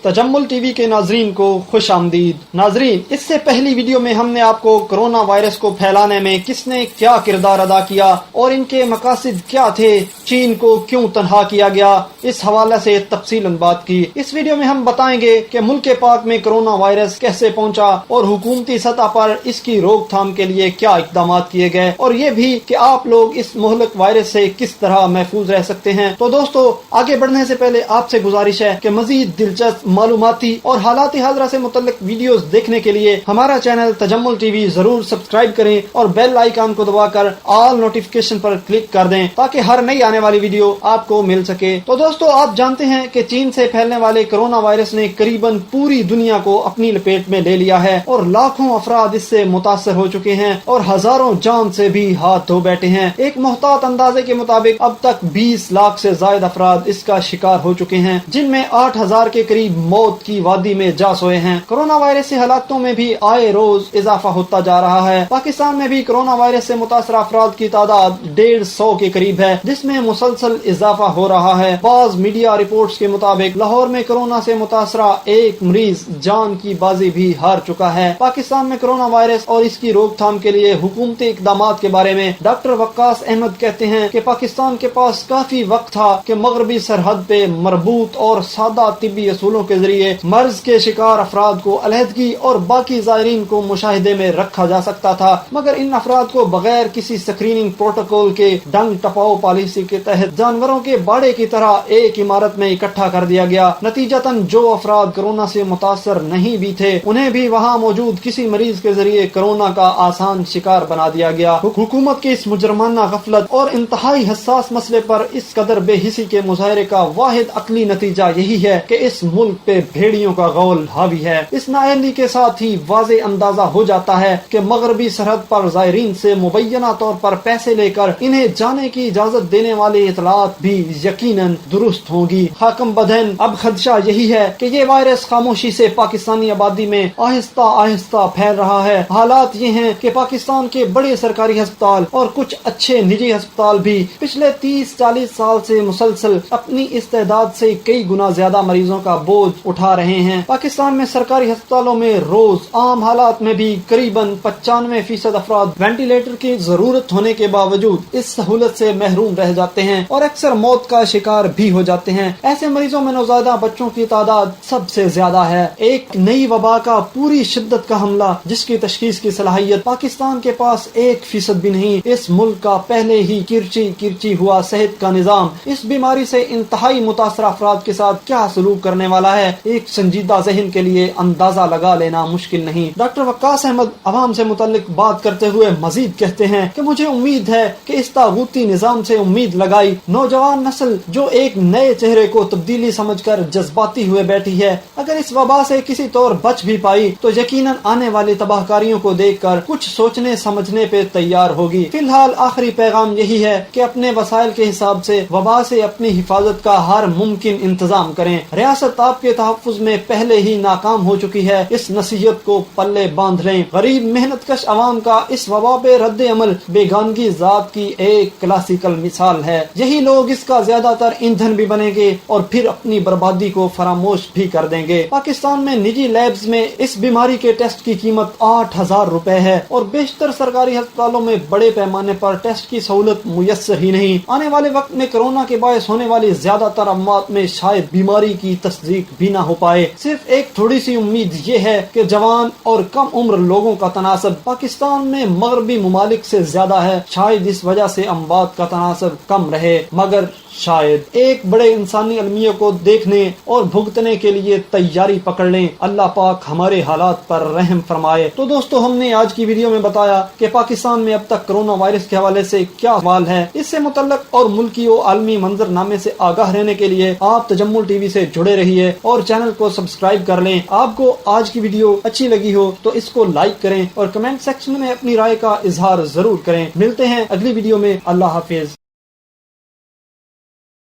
Tajammul TV के नाजरीन को खुश आमदीद। नाजरीन, इससे पहली वीडियो में हमने आपको कोरोना वायरस को फैलाने में किसने क्या किरदार अदा किया और इनके मकासद क्या थे, चीन को क्यों तनहा किया गया, इस हवाले से तफसीलन बात की। इस वीडियो में हम बताएंगे कि मुल्क पाक में कोरोना वायरस कैसे पहुंचा और हुकूमती सतह पर इसकी रोकथाम के लिए क्या इकदाम किए गए, और ये भी कि आप लोग इस मुहलक वायरस से किस तरह महफूज रह सकते हैं। तो दोस्तों, आगे बढ़ने से पहले आपसे गुजारिश है कि मजीद दिलचस्प मालूमाती और हालाती हाजरा से मुतल्लिक वीडियोस देखने के लिए हमारा चैनल तजम्मुल टीवी जरूर सब्सक्राइब करें और बेल आइकन को दबाकर ऑल नोटिफिकेशन पर क्लिक कर दें ताकि हर नई आने वाली वीडियो आपको मिल सके। तो दोस्तों, आप जानते हैं कि चीन से फैलने वाले कोरोना वायरस ने करीबन पूरी दुनिया को अपनी लपेट में ले लिया है और लाखों अफराद इससे मुतासर हो चुके हैं और हजारों जान से भी हाथ धो बैठे हैं। एक मोहतात अंदाजे के मुताबिक अब तक 20 लाख से ज्यादा अफराद इसका शिकार हो चुके हैं, जिनमें 8,000 के करीब मौत की वादी में जा सोए हैं। कोरोना वायरस से हालातों में भी आए रोज इजाफा होता जा रहा है। पाकिस्तान में भी कोरोना वायरस से मुतासर अफराद की तादाद 150 के करीब है, जिसमें मुसलसल इजाफा हो रहा है। बाज मीडिया रिपोर्ट्स के मुताबिक लाहौर में कोरोना से मुतासरा एक मरीज जान की बाजी भी हार चुका है। पाकिस्तान में कोरोना वायरस और इसकी रोकथाम के लिए हुकूमती इकदाम के बारे में डॉक्टर वक्कास अहमद कहते हैं कि पाकिस्तान के पास काफी वक्त था कि मगरबी सरहद पे मरबूत और सादा तिब्बी असूलों के जरिए मर्ज के शिकार अफराद को अलहदगी और बाकी ज़ायरीन को मुशाहिदे में रखा जा सकता था, मगर इन अफराद को बगैर किसी स्क्रीनिंग प्रोटोकॉल के डंग टपाओ पॉलिसी के तहत जानवरों के बाड़े की तरह एक इमारत में इकट्ठा कर दिया गया। नतीजतन जो अफराद कोरोना से मुतासर नहीं भी थे, उन्हें भी वहाँ मौजूद किसी मरीज के जरिए कोरोना का आसान शिकार बना दिया गया। हुकूमत की इस मुजरमाना गफलत और इंतहाई हसास मसले पर इस कदर बेहिसी के मुजाहरे का वाहिद अकली नतीजा यही है कि इस मुल्क पे भेड़ियों का गौल हावी है। इस नाअहली के साथ ही वाज़े अंदाजा हो जाता है कि मगरबी सरहद पर ज़ायरीन से मुबैना तौर पर पैसे लेकर इन्हें जाने की इजाजत देने वाले इतलात भी यकीनन दुरुस्त होंगी। हाकम बदहन, अब खदशा यही है कि ये वायरस खामोशी से पाकिस्तानी आबादी में आहिस्ता आहिस्ता फैल रहा है। हालात ये हैं कि पाकिस्तान के बड़े सरकारी अस्पताल और कुछ अच्छे निजी अस्पताल भी पिछले 30-40 साल से मुसलसल अपनी इस्तेदाद से कई गुना ज्यादा मरीजों का बोझ उठा रहे हैं। पाकिस्तान में सरकारी अस्पतालों में रोज आम हालात में भी करीबन 95% अफराद वेंटिलेटर की जरूरत होने के बावजूद इस सहूलत से महरूम रह जाते हैं और अक्सर मौत का शिकार भी हो जाते हैं। ऐसे मरीजों में नौज़ायदा बच्चों की तादाद सबसे ज्यादा है। एक नई वबा का पूरी शिद्दत का हमला जिसकी तशखीस की सलाहियत पाकिस्तान के पास 1% भी नहीं। इस मुल्क का पहले ही किरची हुआ सेहत का निजाम इस बीमारी से इंतहाई मुतासर अफराद के साथ क्या सलूक करने वाला है, एक संजीदा ज़हन के लिए अंदाजा लगा लेना मुश्किल नहीं। डॉक्टर वक्कास अहमद अवाम से मुतल्लिक बात करते हुए मजीद कहते हैं कि मुझे उम्मीद है कि इस तागूती निजाम से उम्मीद लगाई नौजवान नस्ल जो एक नए चेहरे को तब्दीली समझकर जज्बाती हुए बैठी है, अगर इस वबा से किसी तौर बच भी पाई तो यकीनन आने वाली तबाहकारियों को देखकर कुछ सोचने समझने पे तैयार होगी। फिलहाल आखिरी पैगाम यही है कि अपने वसाइल के हिसाब से वबा से अपनी हिफाजत का हर मुमकिन इंतजाम करें। रियासत आपके तहफ़्फ़ुज़ में पहले ही नाकाम हो चुकी है, इस नसीहत को पल्ले बांध लें। गरीब मेहनत कश अवाम का इस वबा पे रद्द अमल बेगानगी जात की एक क्लासिकल मिसाल है। यही लोग इसका ज्यादातर ईंधन भी बनेंगे और फिर अपनी बर्बादी को फरामोश भी कर देंगे। पाकिस्तान में निजी लैब्स में इस बीमारी के टेस्ट की कीमत 8,000 रुपए है और बेशतर सरकारी अस्पतालों में बड़े पैमाने पर टेस्ट की सहूलत मुयस्सर ही नहीं। आने वाले वक्त में कोरोना के बायस होने वाली ज्यादातर अमवात में शायद बीमारी की तस्दीक भी न हो पाए। सिर्फ एक थोड़ी सी उम्मीद ये है कि जवान और कम उम्र लोगों का तनासब पाकिस्तान में मगरबी मुमालिक से ज्यादा है। शायद इस वजह से अमवात का तनासब कम रहे, मगर शायद एक बड़े इंसानी अलमिया को देखने और भुगतने के लिए तैयारी पकड़ लें। अल्लाह पाक हमारे हालात पर रहम फरमाए। तो दोस्तों, हमने आज की वीडियो में बताया कि पाकिस्तान में अब तक कोरोना वायरस के हवाले से क्या सवाल है। इससे मुतल्लक और मुल्की और आलमी मंजरनामे से आगाह रहने के लिए आप तजम्मुल टीवी से जुड़े रहिए और चैनल को सब्सक्राइब कर लें। आपको आज की वीडियो अच्छी लगी हो तो इसको लाइक करें और कमेंट सेक्शन में अपनी राय का इजहार जरूर करें। मिलते हैं अगली वीडियो में। अल्लाह हाफिज।